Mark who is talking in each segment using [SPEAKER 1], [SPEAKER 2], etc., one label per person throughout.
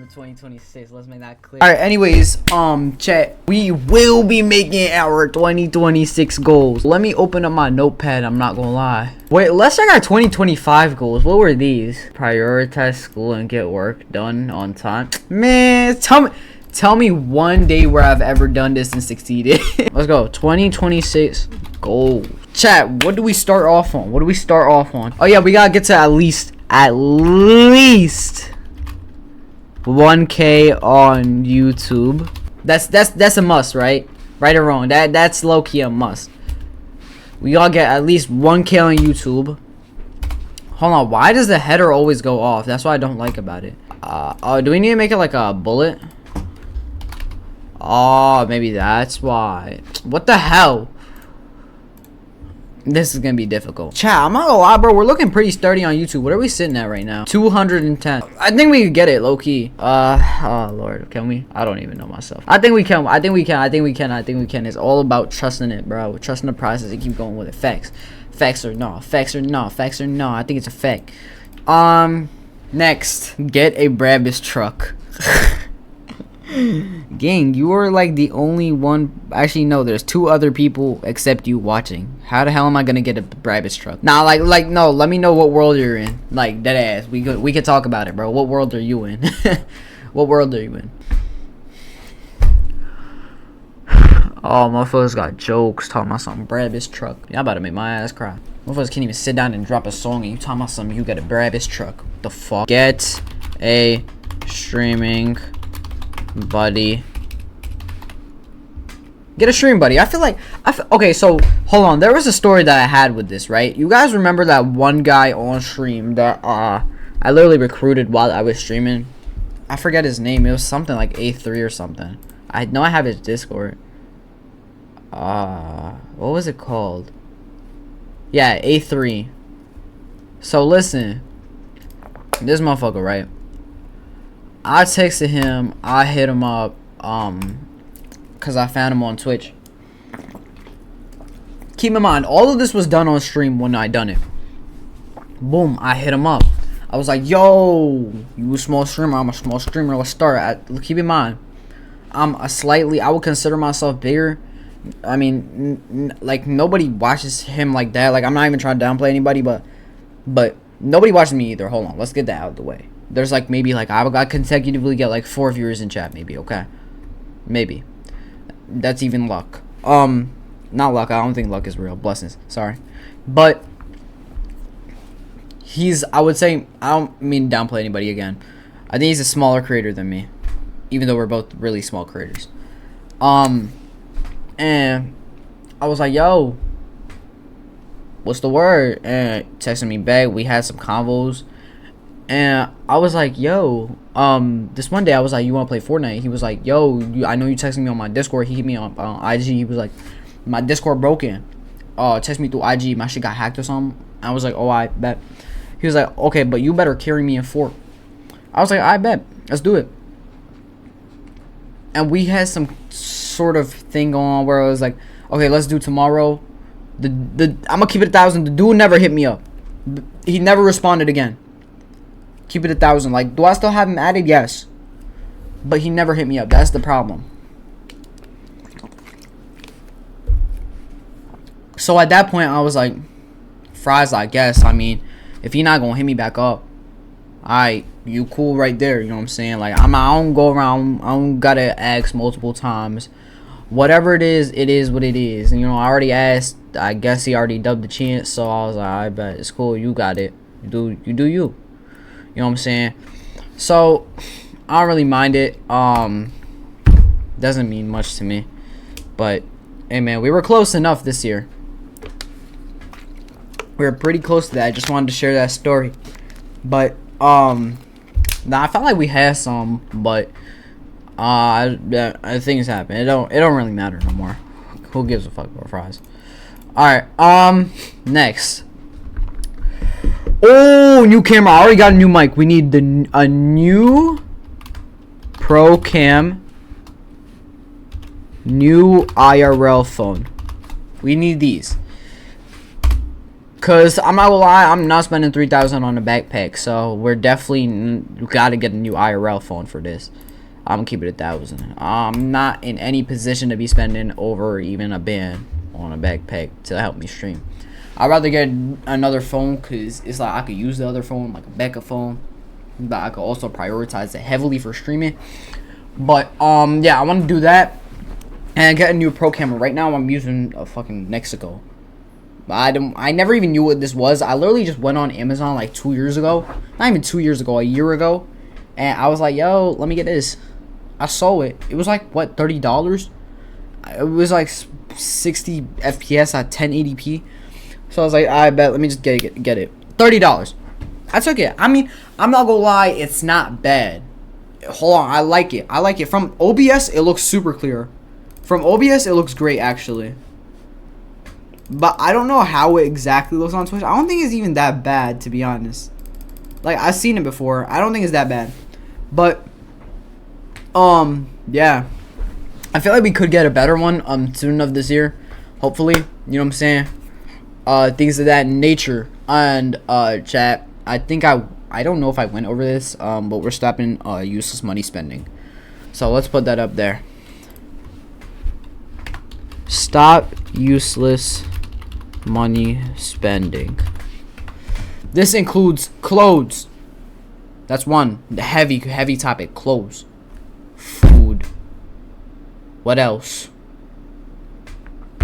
[SPEAKER 1] 2026. Let's make that clear. All right. Anyways, chat. We will be making our 2026 goals. Let me open up my notepad. I'm not gonna lie. Wait, let's check our 2025 goals. What were these? Prioritize school and get work done on time. Man, tell me one day where I've ever done this and succeeded. Let's go. 2026 goals. Chat. What do we start off on? Oh yeah, we gotta get to at least 1K on YouTube. That's a must, right? Right or wrong? That's low key a must. We all get at least 1K on YouTube. Hold on, why does the header always go off? That's what I don't like about it. Oh, do we need to make it like a bullet? Oh, maybe that's why. What the hell? This is gonna be difficult. Chat, I'm not gonna lie, bro. We're looking pretty sturdy on YouTube. What are we sitting at right now? 210. I think we can get it, low key. Oh Lord, can we? I don't even know myself. I think we can. It's all about trusting it, bro. We're trusting the process and keep going with it. Facts or no. I think it's a fact. Next, get a Brabus truck. Gang, you are like the only one. Actually, no, there's 2 other people except you watching. How the hell am I gonna get a Brabus truck? Nah, like no, let me know what world you're in. Like, dead ass. We could talk about it, bro. What world are you in? What world are you in? Oh, motherfuckers got jokes talking about some Brabus truck. Y'all about to make my ass cry. Motherfuckers can't even sit down and drop a song and you talking about something. You got a Brabus truck. What the fuck? Get a streaming buddy. Get a stream buddy. I feel okay, so hold on. There was a story that I had with this, right? You guys remember that one guy on stream that I literally recruited while I was streaming? I forget his name. It was something like A3 or something. I know I have his Discord. What was it called? Yeah, A3. So listen, this motherfucker, right? I texted him, I hit him up, cause I found him on Twitch. Keep in mind, all of this was done on stream when I done it. Boom, I hit him up. I was like, yo, you a small streamer, I'm a small streamer, let's start. Keep in mind, I would consider myself bigger. I mean, like, nobody watches him like that. Like, I'm not even trying to downplay anybody, but nobody watches me either. Hold on, let's get that out of the way. There's like maybe like I consecutively get like 4 viewers in chat, maybe. Okay, maybe that's even luck. Not luck. I don't think luck is real. Blessings. Sorry, but I would say, I don't mean to downplay anybody again. I think he's a smaller creator than me, even though we're both really small creators. And I was like, yo, what's the word? And texting me back. We had some convos. And I was like, yo, this one day I was like, you want to play Fortnite? He was like, yo, I know you texting me on my Discord. He hit me on IG. He was like, my Discord broken. Text me through IG. My shit got hacked or something. I was like, oh, I bet. He was like, okay, but you better carry me in Fort. I was like, I bet. Let's do it. And we had some sort of thing going on where I was like, okay, let's do tomorrow. I'm gonna keep it 1,000. The dude never hit me up. He never responded again. Keep it 1,000. Like, do I still have him added? Yes. But he never hit me up. That's the problem. So at that point, I was like, fries, I guess. I mean, if he not gonna hit me back up, alright, you cool right there. You know what I'm saying? Like, I don't go around. I don't gotta ask multiple times. Whatever it is what it is. And, you know, I already asked. I guess he already dubbed the chance. So I was like, I bet it's cool. You got it. You do you. You know what I'm saying? So I don't really mind it. Doesn't mean much to me. But hey, man, we were close enough this year. We were pretty close to that. I just wanted to share that story. But I felt like we had some, but things happen. It don't really matter no more. Who gives a fuck about fries? All right. Next. Oh, new camera. I already got a new mic. We need a new Pro Cam, new IRL phone. We need these. Cause I'm not gonna lie, I'm not spending 3,000 on a backpack, so we're definitely gotta get a new IRL phone for this. I'm gonna keep it 1,000. I'm not in any position to be spending over even a band on a backpack to help me stream. I'd rather get another phone because it's like I could use the other phone like a backup phone, but I could also prioritize it heavily for streaming. But yeah, I want to do that and get a new pro camera. Right now, I'm using a fucking Nexico. I never even knew what this was. I literally just went on Amazon like 2 years ago. Not even 2 years ago, a year ago. And I was like, yo, let me get this. I saw it. It was like, what, $30? It was like 60 FPS at 1080p. So I was like, I bet, let me just get it. $30. I took it. I mean, I'm not gonna lie, it's not bad. Hold on, I like it. I like it. From OBS, it looks super clear. From OBS, it looks great, actually. But I don't know how it exactly looks on Twitch. I don't think it's even that bad, to be honest. Like, I've seen it before. I don't think it's that bad. But, yeah. I feel like we could get a better one, soon enough this year. Hopefully. You know what I'm saying? Things of that nature. And, chat, I think I don't know if I went over this, but we're stopping, useless money spending. So, let's put that up there. Stop useless money spending. This includes clothes. That's one. The heavy topic. Clothes. Food. What else?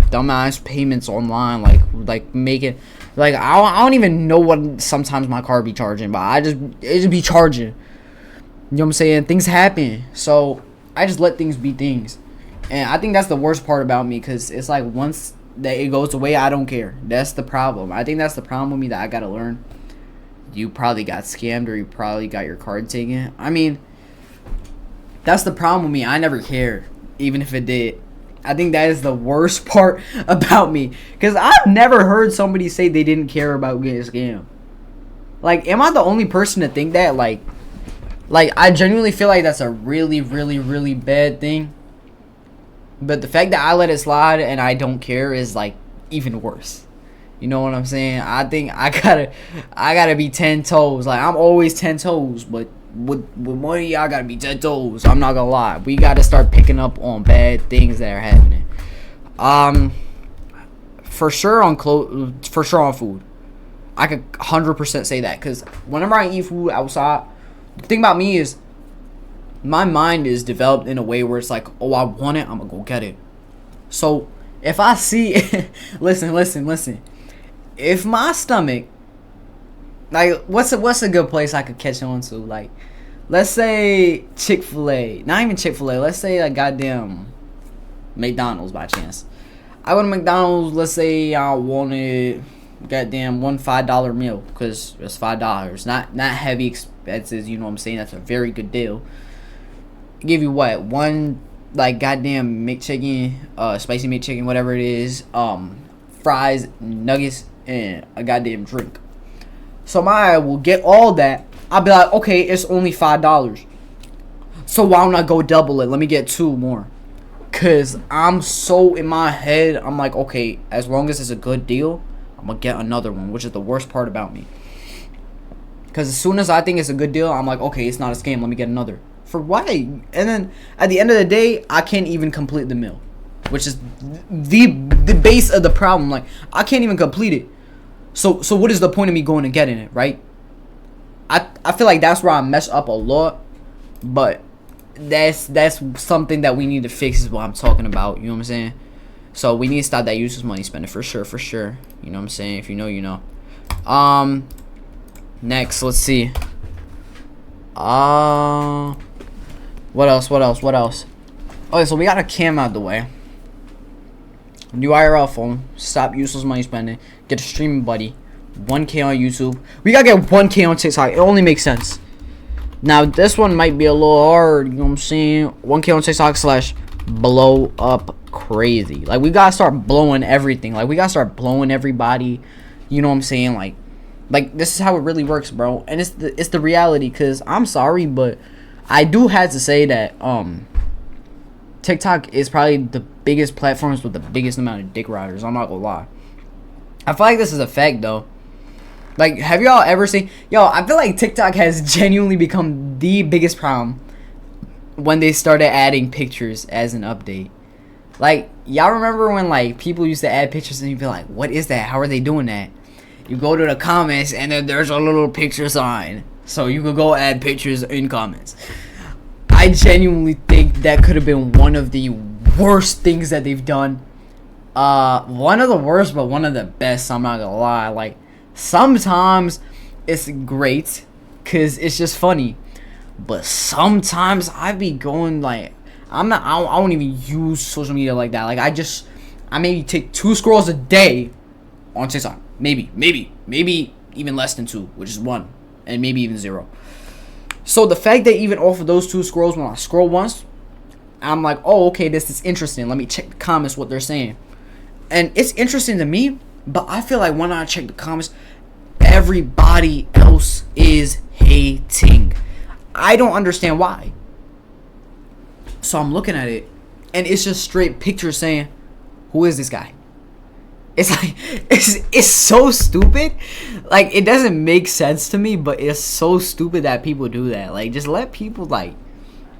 [SPEAKER 1] Dumbass payments online. Like make it. Like I don't even know what sometimes my car be charging, but it just be charging. You know what I'm saying? Things happen. So I just let things be things. And I think that's the worst part about me, because it's like once that it goes away, I don't care. That's the problem. I think that's the problem with me that I gotta learn. You probably got scammed, or you probably got your card taken. I mean, that's the problem with me. I never care, even if it did. I think that is the worst part about me, because I've never heard somebody say they didn't care about getting scammed. Like, am I the only person to think that? Like I genuinely feel like that's a really, really, really bad thing. But the fact that I let it slide and I don't care is like even worse. You know what I'm saying? I think I gotta be 10 toes. Like, I'm always 10 toes, but with money, I gotta be 10 toes. I'm not gonna lie. We gotta start picking up on bad things that are happening. For sure on clothes, for sure on food. I could 100% say that, because whenever I eat food outside, the thing about me is, my mind is developed in a way where it's like, oh, I want it, I'm gonna go get it. So if I see listen, if my stomach, like, what's a good place I could catch on to? Like, let's say Chick-fil-A. Not even Chick-fil-A, let's say a goddamn McDonald's by chance. I go to McDonald's, let's say I wanted goddamn one $5 meal, because it's $5. Not heavy expenses, you know what I'm saying? That's a very good deal. Give you what, one like goddamn McChicken, spicy McChicken, whatever it is, fries, nuggets, and a goddamn drink. So I will get all that. I'll be like, okay, it's only $5. So why don't I go double it? Let me get 2 more. Cause I'm so in my head, I'm like, okay, as long as it's a good deal, I'm gonna get another one, which is the worst part about me. Cause as soon as I think it's a good deal, I'm like, okay, it's not a scam, let me get another. For what? And then at the end of the day, I can't even complete the meal, which is the base of the problem. Like, I can't even complete it. So what is the point of me going and getting it, right? I feel like that's where I mess up a lot, but that's something that we need to fix, is what I'm talking about. You know what I'm saying? So we need to stop that useless money spending, for sure. You know what I'm saying? If you know, you know. Next, let's see. What else? Okay, so we got a cam out of the way. New IRL phone. Stop useless money spending. Get a streaming buddy. 1K on YouTube. We gotta get 1K on TikTok. It only makes sense. Now, this one might be a little hard. You know what I'm saying? 1K on TikTok / blow up crazy. Like, we gotta start blowing everything. Like, we gotta start blowing everybody. You know what I'm saying? Like this is how it really works, bro. And it's the reality. Cause I'm sorry, but I do have to say that TikTok is probably the biggest platforms with the biggest amount of dick riders. I'm not gonna lie. I feel like this is a fact, though. Like, have y'all ever seen? Yo, I feel like TikTok has genuinely become the biggest problem when they started adding pictures as an update. Like, y'all remember when like people used to add pictures and you'd be like, what is that? How are they doing that? You go to the comments and then there's a little picture sign. So you could go add pictures in comments. I genuinely think that could have been one of the worst things that they've done. One of the worst, but one of the best, I'm not gonna lie. Like, sometimes it's great because it's just funny. But sometimes I be going like, I don't even use social media like that. Like, I maybe take 2 scrolls a day on TikTok. Maybe even less than 2, which is 1, and maybe even 0. So the fact that even off of those 2 scrolls, when I scroll once, I'm like, oh, okay, this is interesting. Let me check the comments, what they're saying. And it's interesting to me, but I feel like when I check the comments, everybody else is hating. I don't understand why. So I'm looking at it, and it's just straight pictures saying, who is this guy? It's like, it's so stupid. Like, it doesn't make sense to me, but it's so stupid that people do that. Like, just let people, like,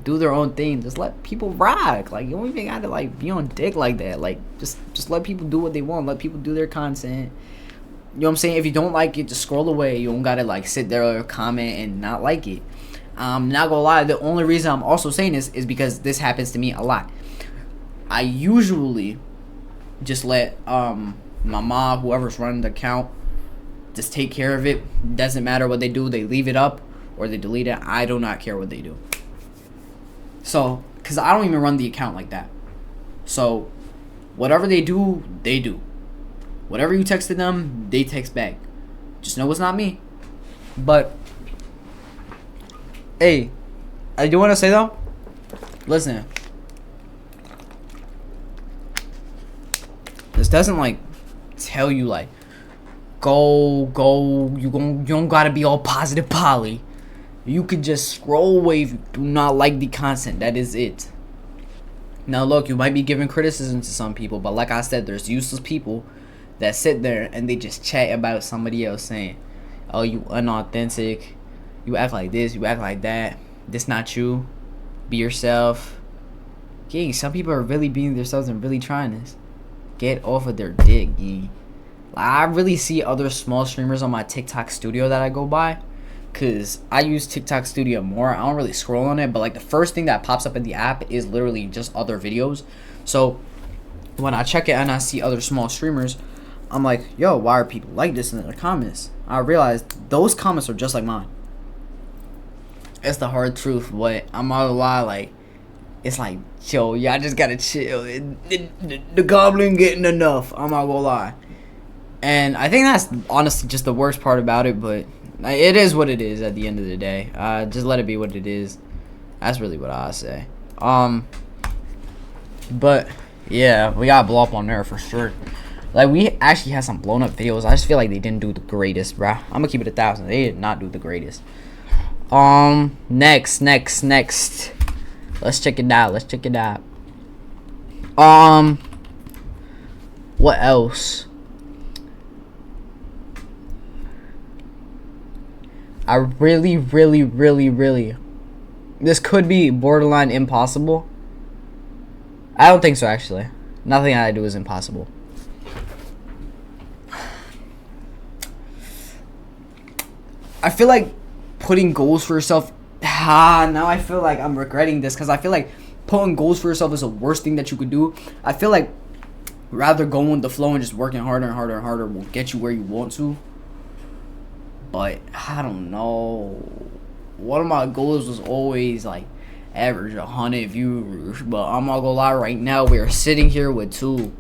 [SPEAKER 1] do their own thing. Just let people rock. Like, you don't even gotta, like, be on dick like that. Like, just let people do what they want. Let people do their content. You know what I'm saying? If you don't like it, just scroll away. You don't gotta, like, sit there or comment and not like it. I'm not gonna lie, the only reason I'm also saying this is because this happens to me a lot. I usually just let my mom, whoever's running the account, just take care of it. Doesn't matter what they do, they leave it up or they delete it. I do not care what they do. So, because I don't even run the account like that. So, whatever they do, they do. Whatever you texted them, they text back. Just know it's not me. But, hey, I do want to say though, listen, this doesn't like tell you like go you don't gotta be all positive Polly. You could just scroll away if you do not like the content. That is it. Now look, you might be giving criticism to some people, but like I said, there's useless people that sit there and they just chat about somebody else saying, oh, you unauthentic, you act like this, you act like that, this not you, be yourself. Gang, some people are really being themselves and really trying this. Get off of their dick, gang. I really see other small streamers on my TikTok studio that I go by, because I use TikTok studio more. I don't really scroll on it, but like the first thing that pops up in the app is literally just other videos. So when I check it and I see other small streamers, I'm like, yo, why are people like this in their comments? I realized those comments are just like mine. It's the hard truth, but I'm not gonna lie, like, it's like, yo, y'all just gotta chill. The goblin getting enough, I'm not gonna lie. And I think that's honestly just the worst part about it, but it is what it is at the end of the day. Just let it be what it is. That's really what I say. But yeah, we gotta blow up on there for sure. Like, we actually had some blown up videos. I just feel like they didn't do the greatest, bruh. I'm gonna keep it 1,000. They did not do the greatest. Next. Let's check it out. What else? I really, this could be borderline impossible. I don't think so, actually. Nothing I do is impossible. I feel like putting goals for yourself, now I feel like I'm regretting this, because I feel like putting goals for yourself is the worst thing that you could do. I feel like rather going with the flow and just working harder and harder and harder will get you where you want to. But I don't know. One of my goals was always like average 100 viewers, but I'm not gonna lie, right now we're sitting here with 2.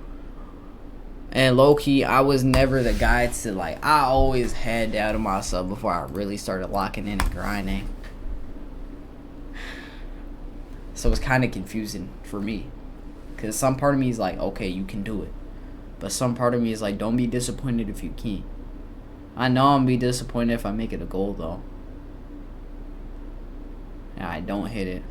[SPEAKER 1] And low-key, I was never the guy to, like, I always had doubt of myself before I really started locking in and grinding. So it's kind of confusing for me. Because some part of me is like, okay, you can do it. But some part of me is like, don't be disappointed if you can't. I know I'm gonna be disappointed if I make it a goal, though. And I don't hit it.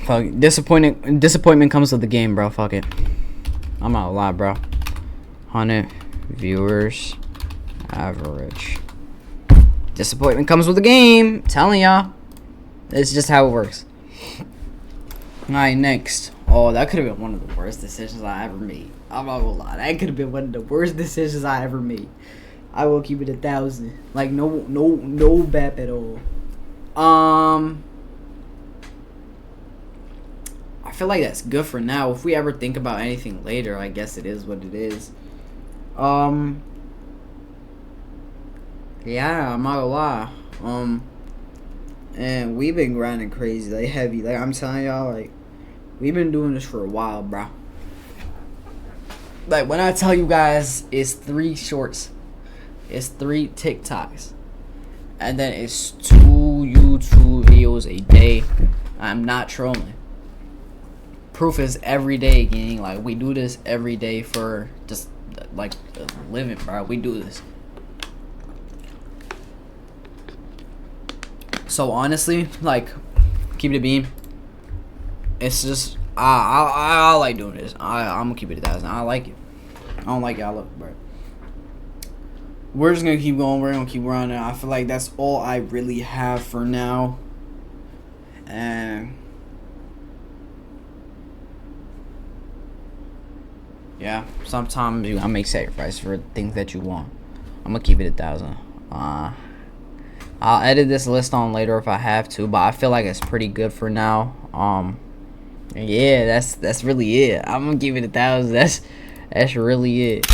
[SPEAKER 1] Fuck, disappointment comes with the game, bro. Fuck it. I'm not gonna lie, bro. 100 viewers average. Disappointment comes with the game. I'm telling y'all. It's just how it works. Alright, next. Oh, that could have been one of the worst decisions I ever made. I'm not gonna lie. That could have been one of the worst decisions I ever made. I will keep it 1,000. Like, no bap at all. I feel like that's good for now. If we ever think about anything later, I guess it is what it is. Yeah, I'm not gonna lie. And we've been grinding crazy, like heavy. Like I'm telling y'all, like we've been doing this for a while, bro. Like when I tell you guys, it's 3 shorts, it's 3 TikToks, and then it's 2 YouTube videos a day. I'm not trolling. Proof is every day, gang. Like we do this every day for just like a living, bro. We do this. So honestly, like, keep it a beam. It's just I like doing this. I'm gonna keep it 1,000. I like it. I don't like it. I love it, bro. We're just gonna keep going. We're gonna keep running. I feel like that's all I really have for now. And yeah, sometimes you gotta make sacrifice for things that you want. I'm gonna keep it 1,000. I'll edit this list on later if I have to, but I feel like it's pretty good for now. Yeah, that's really it. I'm gonna give it 1,000. That's really it.